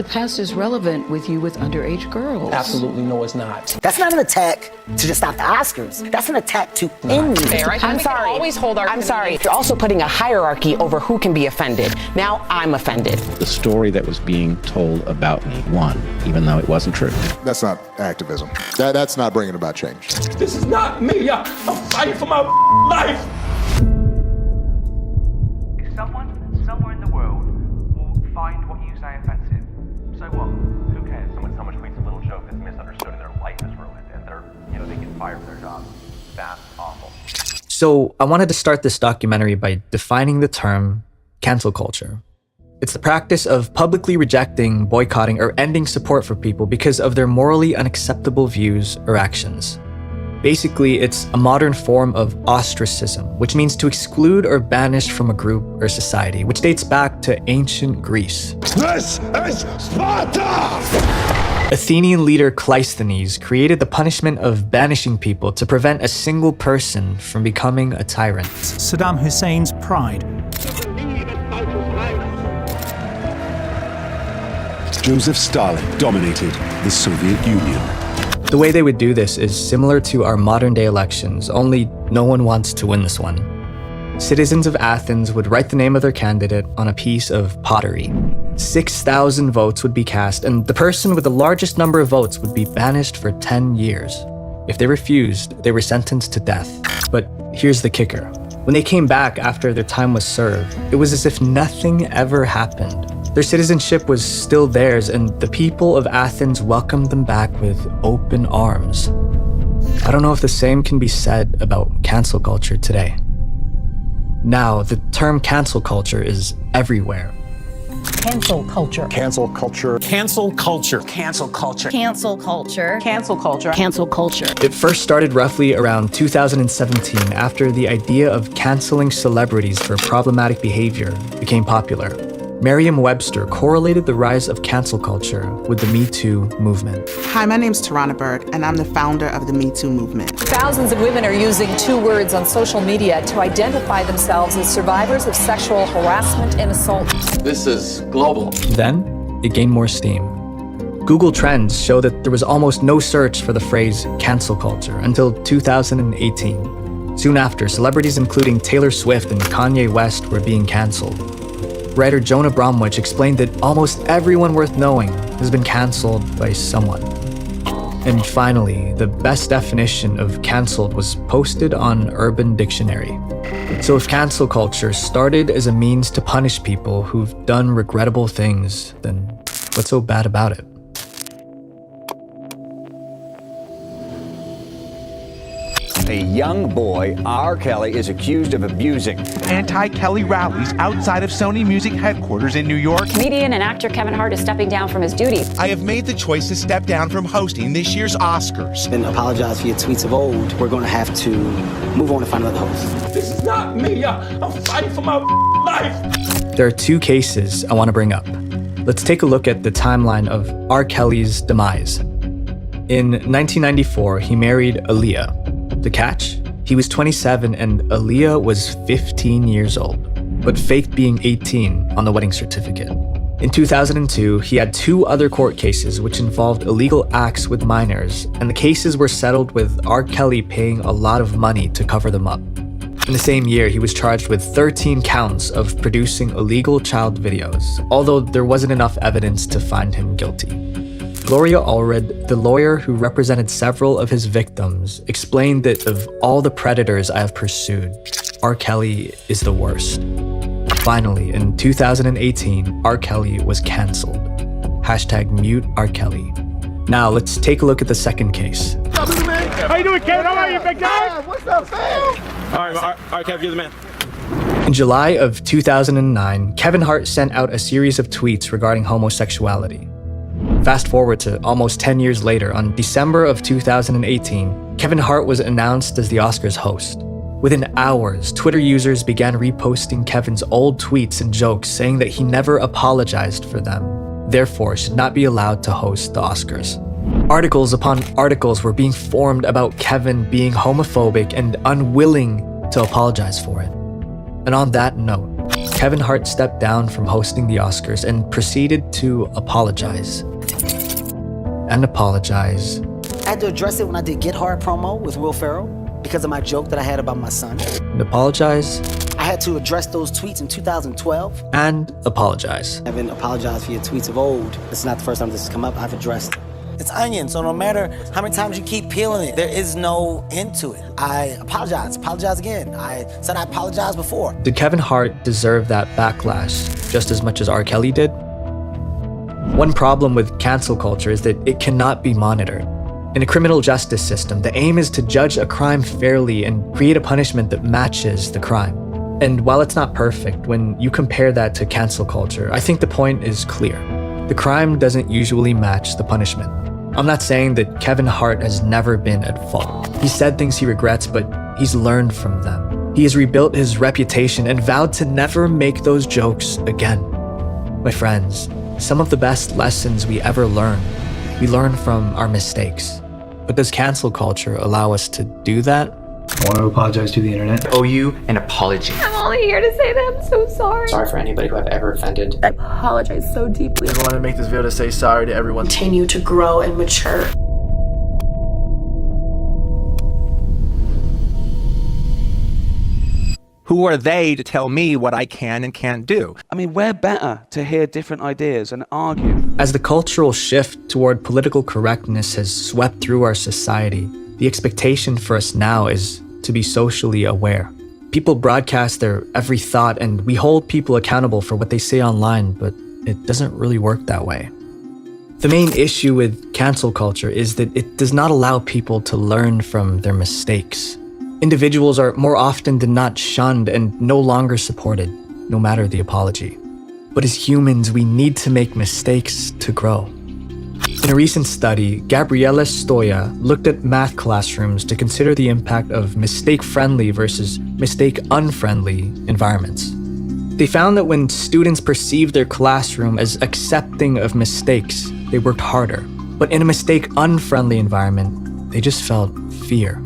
The past is relevant with you with underage girls. Absolutely no, it's not. That's not an attack to just stop the Oscars. That's an attack to end me. I'm sorry. Always hold our I'm sorry. You're also putting a hierarchy over who can be offended. Now I'm offended. The story that was being told about me won, even though it wasn't true. That's not activism. That's not bringing about change. This is not me. I'm fighting for my life. If someone somewhere in the world will find what you say offensive, so what? Who cares? Someone tweets a little joke that's misunderstood and their life is ruined and they get fired from their job. That's awful. So I wanted to start this documentary by defining the term cancel culture. It's the practice of publicly rejecting, boycotting, or ending support for people because of their morally unacceptable views or actions. Basically, it's a modern form of ostracism, which means to exclude or banish from a group or society, which dates back to ancient Greece. This is Sparta! Athenian leader Cleisthenes created the punishment of banishing people to prevent a single person from becoming a tyrant. Saddam Hussein's pride. Joseph Stalin dominated the Soviet Union. The way they would do this is similar to our modern day elections, only no one wants to win this one. Citizens of Athens would write the name of their candidate on a piece of pottery. 6,000 votes would be cast, and the person with the largest number of votes would be banished for 10 years. If they refused, they were sentenced to death. But here's the kicker. When they came back after their time was served, it was as if nothing ever happened. Their citizenship was still theirs, and the people of Athens welcomed them back with open arms. I don't know if the same can be said about cancel culture today. Now, the term cancel culture is everywhere. Cancel culture. Cancel culture. Cancel culture. Cancel culture. Cancel culture. Cancel culture. Cancel culture. It first started roughly around 2017 after the idea of canceling celebrities for problematic behavior became popular. Merriam-Webster correlated the rise of cancel culture with the Me Too movement. Hi, my name's Tarana Bird, and I'm the founder of the Me Too movement. Thousands of women are using 2 words on social media to identify themselves as survivors of sexual harassment and assault. This is global. Then, it gained more steam. Google Trends show that there was almost no search for the phrase cancel culture until 2018. Soon after, celebrities including Taylor Swift and Kanye West were being canceled. Writer Jonah Bromwich explained that almost everyone worth knowing has been cancelled by someone. And finally, the best definition of cancelled was posted on Urban Dictionary. So if cancel culture started as a means to punish people who've done regrettable things, then what's so bad about it? A young boy, R. Kelly, is accused of abusing anti-Kelly rallies outside of Sony Music headquarters in New York. Comedian and actor Kevin Hart is stepping down from his duties. I have made the choice to step down from hosting this year's Oscars. And apologize for your tweets of old. We're going to have to move on and find another host. This is not me. I'm fighting for my life. There are 2 cases I want to bring up. Let's take a look at the timeline of R. Kelly's demise. In 1994, he married Aaliyah. The catch? He was 27 and Aaliyah was 15 years old, but faked being 18 on the wedding certificate. In 2002, he had 2 other court cases which involved illegal acts with minors, and the cases were settled with R. Kelly paying a lot of money to cover them up. In the same year, he was charged with 13 counts of producing illegal child videos, although there wasn't enough evidence to find him guilty. Gloria Allred, the lawyer who represented several of his victims, explained that of all the predators I have pursued, R. Kelly is the worst. Finally, in 2018, R. Kelly was cancelled. #mute R. Kelly. Now let's take a look at the second case. How you doing, Kevin? How are you, big guy? What's up, fam? All right, Kev, you're the man. In July of 2009, Kevin Hart sent out a series of tweets regarding homosexuality. Fast forward to almost 10 years later, on December of 2018, Kevin Hart was announced as the Oscars host. Within hours, Twitter users began reposting Kevin's old tweets and jokes saying that he never apologized for them, therefore should not be allowed to host the Oscars. Articles upon articles were being formed about Kevin being homophobic and unwilling to apologize for it. And on that note, Kevin Hart stepped down from hosting the Oscars and proceeded to apologize. And apologize. I had to address it when I did Get Hard promo with Will Ferrell because of my joke that I had about my son. And apologize. I had to address those tweets in 2012. And apologize. I haven't apologized for your tweets of old. It's not the first time this has come up. I've addressed it. It's onion, so no matter how many times you keep peeling it, there is no end to it. I apologize again. I said I apologized before. Did Kevin Hart deserve that backlash just as much as R. Kelly did? One problem with cancel culture is that it cannot be monitored. In a criminal justice system, the aim is to judge a crime fairly and create a punishment that matches the crime. And while it's not perfect, when you compare that to cancel culture, I think the point is clear. The crime doesn't usually match the punishment. I'm not saying that Kevin Hart has never been at fault. He said things he regrets, but he's learned from them. He has rebuilt his reputation and vowed to never make those jokes again. My friends, some of the best lessons we ever learn, we learn from our mistakes. But does cancel culture allow us to do that? I want to apologize to the internet. I owe you an apology. I'm only here to say that I'm so sorry. Sorry for anybody who I've ever offended. I apologize so deeply. I wanted to make this video to say sorry to everyone. Continue to grow and mature. Who are they to tell me what I can and can't do? I mean, we're better to hear different ideas and argue. As the cultural shift toward political correctness has swept through our society, the expectation for us now is to be socially aware. People broadcast their every thought and we hold people accountable for what they say online, but it doesn't really work that way. The main issue with cancel culture is that it does not allow people to learn from their mistakes. Individuals are more often than not shunned and no longer supported, no matter the apology. But as humans, we need to make mistakes to grow. In a recent study, Gabriela Stoya looked at math classrooms to consider the impact of mistake-friendly versus mistake-unfriendly environments. They found that when students perceived their classroom as accepting of mistakes, they worked harder. But in a mistake-unfriendly environment, they just felt fear.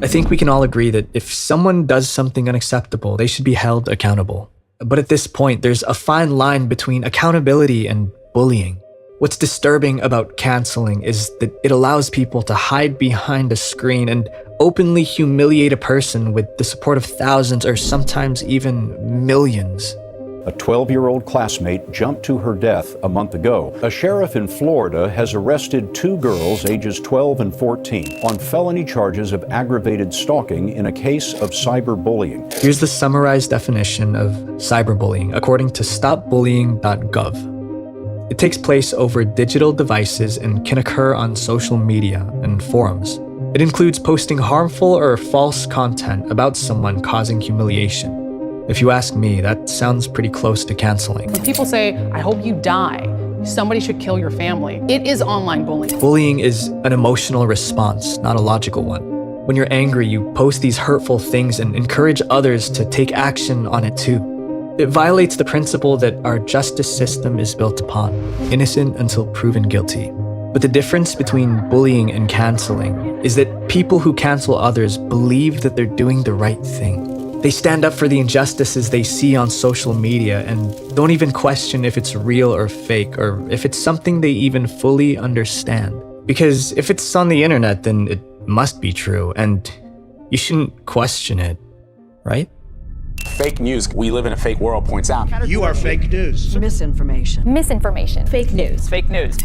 I think we can all agree that if someone does something unacceptable, they should be held accountable. But at this point, there's a fine line between accountability and bullying. What's disturbing about canceling is that it allows people to hide behind a screen and openly humiliate a person with the support of thousands or sometimes even millions. A 12-year-old classmate jumped to her death a month ago. A sheriff in Florida has arrested 2 girls ages 12 and 14 on felony charges of aggravated stalking in a case of cyberbullying. Here's the summarized definition of cyberbullying according to stopbullying.gov. It takes place over digital devices and can occur on social media and forums. It includes posting harmful or false content about someone causing humiliation. If you ask me, that sounds pretty close to canceling. When people say, I hope you die, somebody should kill your family, it is online bullying. Bullying is an emotional response, not a logical one. When you're angry, you post these hurtful things and encourage others to take action on it too. It violates the principle that our justice system is built upon, innocent until proven guilty. But the difference between bullying and canceling is that people who cancel others believe that they're doing the right thing. They stand up for the injustices they see on social media and don't even question if it's real or fake or if it's something they even fully understand. Because if it's on the internet, then it must be true and you shouldn't question it, right? Fake news, we live in a fake world, points out. You are fake news. Misinformation. Misinformation. Fake news. Fake news.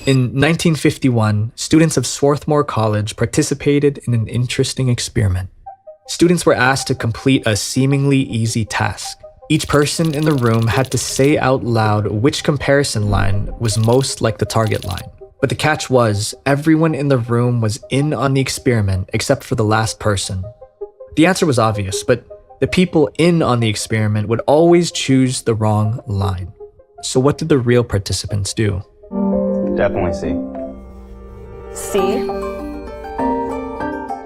In 1951, students of Swarthmore College participated in an interesting experiment. Students were asked to complete a seemingly easy task. Each person in the room had to say out loud which comparison line was most like the target line. But the catch was, everyone in the room was in on the experiment except for the last person. The answer was obvious, but the people in on the experiment would always choose the wrong line. So what did the real participants do? Definitely C. C.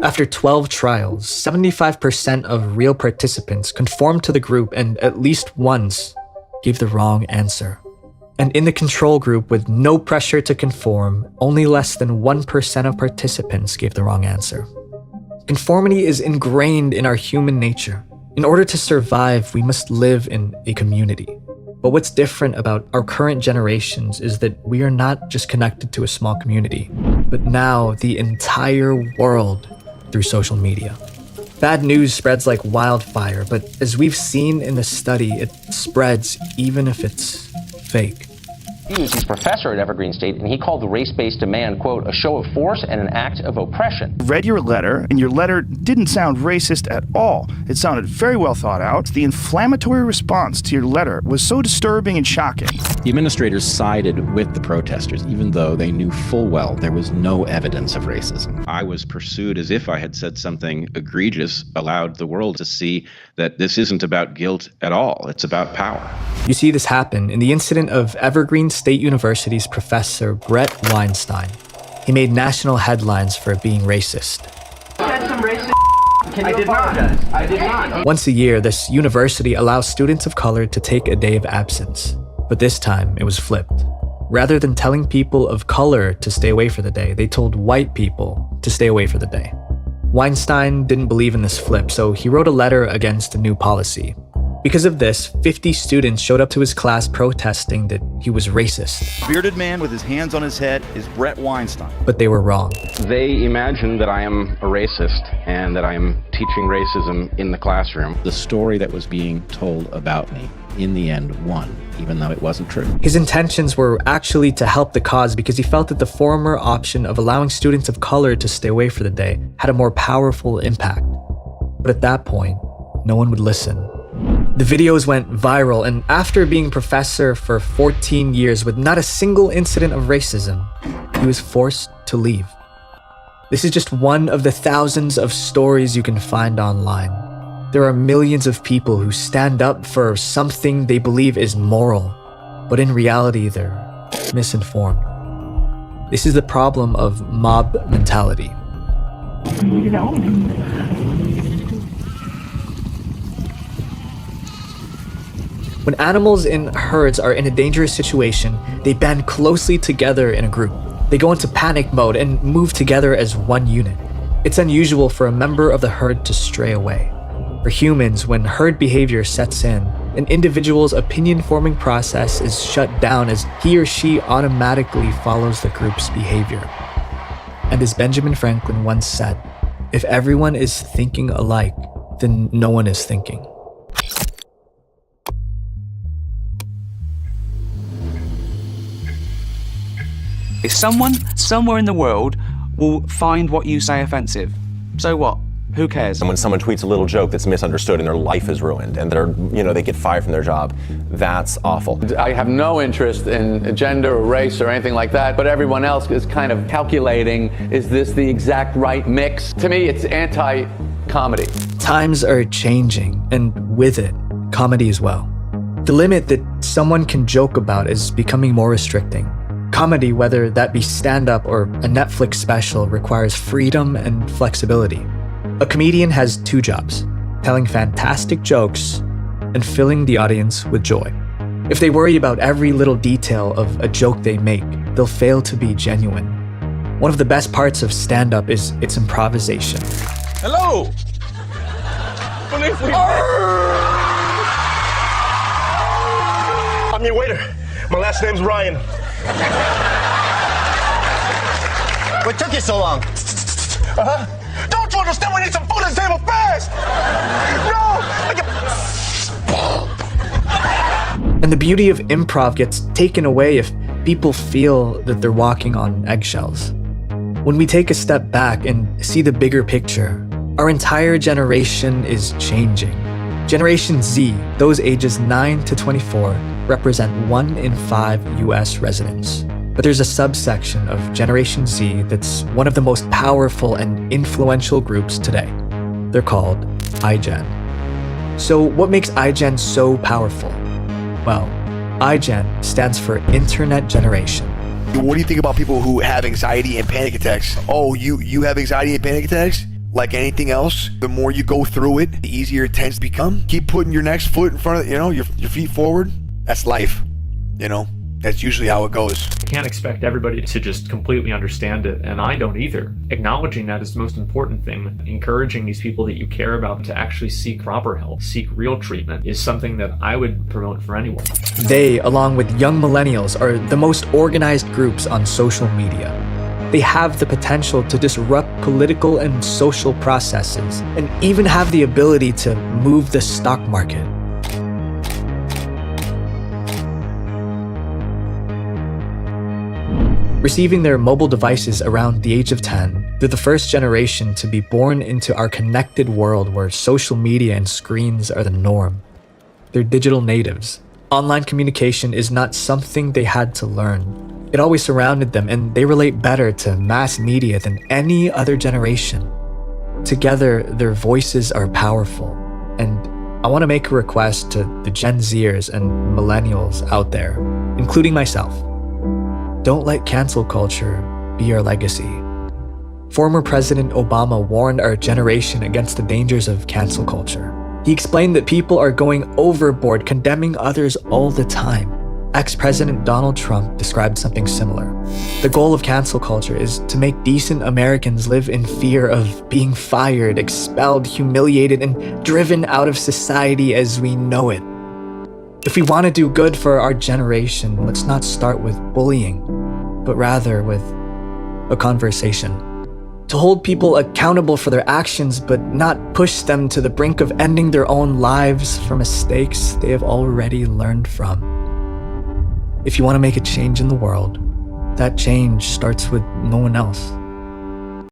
After 12 trials, 75% of real participants conformed to the group and at least once gave the wrong answer. And in the control group with no pressure to conform, only less than 1% of participants gave the wrong answer. Conformity is ingrained in our human nature. In order to survive, we must live in a community. But what's different about our current generations is that we are not just connected to a small community, but now the entire world through social media. Bad news spreads like wildfire, but as we've seen in the study, it spreads even if it's fake. He's a professor at Evergreen State, and he called the race-based demand, quote, a show of force and an act of oppression. Read your letter, and your letter didn't sound racist at all. It sounded very well thought out. The inflammatory response to your letter was so disturbing and shocking. The administrators sided with the protesters, even though they knew full well there was no evidence of racism. I was pursued as if I had said something egregious, allowed the world to see that this isn't about guilt at all. It's about power. You see this happen in the incident of Evergreen State University's professor Brett Weinstein. He made national headlines for being racist. Said some racist. I did apologize. I did not. Once a year, this university allows students of color to take a day of absence. But this time, it was flipped. Rather than telling people of color to stay away for the day, they told white people to stay away for the day. Weinstein didn't believe in this flip, so he wrote a letter against the new policy. Because of this, 50 students showed up to his class protesting that he was racist. Bearded man with his hands on his head is Brett Weinstein. But they were wrong. They imagine that I am a racist and that I am teaching racism in the classroom. The story that was being told about me, in the end, won, even though it wasn't true. His intentions were actually to help the cause because he felt that the former option of allowing students of color to stay away for the day had a more powerful impact. But at that point, no one would listen. The videos went viral, and after being professor for 14 years with not a single incident of racism, he was forced to leave. This is just one of the thousands of stories you can find online. There are millions of people who stand up for something they believe is moral, but in reality, they're misinformed. This is the problem of mob mentality. When animals in herds are in a dangerous situation, they band closely together in a group. They go into panic mode and move together as one unit. It's unusual for a member of the herd to stray away. For humans, when herd behavior sets in, an individual's opinion-forming process is shut down as he or she automatically follows the group's behavior. And as Benjamin Franklin once said, if everyone is thinking alike, then no one is thinking. If someone somewhere in the world will find what you say offensive, so what? Who cares? And when someone tweets a little joke that's misunderstood and their life is ruined and they get fired from their job, that's awful. I have no interest in gender or race or anything like that, but everyone else is kind of calculating, is this the exact right mix? To me, it's anti-comedy. Times are changing, and with it, comedy as well. The limit that someone can joke about is becoming more restricting. Comedy, whether that be stand-up or a Netflix special, requires freedom and flexibility. A comedian has two jobs: telling fantastic jokes and filling the audience with joy. If they worry about every little detail of a joke they make, they'll fail to be genuine. One of the best parts of stand-up is its improvisation. Hello! I'm your waiter. My last name's Ryan. What took you so long? Don't you understand? We need some food at the table fast! No! And the beauty of improv gets taken away if people feel that they're walking on eggshells. When we take a step back and see the bigger picture, our entire generation is changing. Generation Z, those ages 9 to 24, represent 1 in 5 US residents. But there's a subsection of Generation Z that's one of the most powerful and influential groups today. They're called iGen. So what makes iGen so powerful? Well, iGen stands for Internet Generation. What do you think about people who have anxiety and panic attacks? Oh, you have anxiety and panic attacks? Like anything else, the more you go through it, the easier it tends to become. Keep putting your next foot in front of, your feet forward. That's life, That's usually how it goes. You can't expect everybody to just completely understand it, and I don't either. Acknowledging that is the most important thing. Encouraging these people that you care about to actually seek proper help, seek real treatment, is something that I would promote for anyone. They, along with young millennials, are the most organized groups on social media. They have the potential to disrupt political and social processes, and even have the ability to move the stock market. Receiving their mobile devices around the age of 10, they're the first generation to be born into our connected world where social media and screens are the norm. They're digital natives. Online communication is not something they had to learn. It always surrounded them, and they relate better to mass media than any other generation. Together, their voices are powerful, and I want to make a request to the Gen Zers and millennials out there, including myself. Don't let cancel culture be our legacy. Former President Obama warned our generation against the dangers of cancel culture. He explained that people are going overboard, condemning others all the time. Ex-President Donald Trump described something similar. The goal of cancel culture is to make decent Americans live in fear of being fired, expelled, humiliated, and driven out of society as we know it. If we want to do good for our generation, let's not start with bullying, but rather with a conversation. To hold people accountable for their actions, but not push them to the brink of ending their own lives for mistakes they have already learned from. If you want to make a change in the world, that change starts with no one else.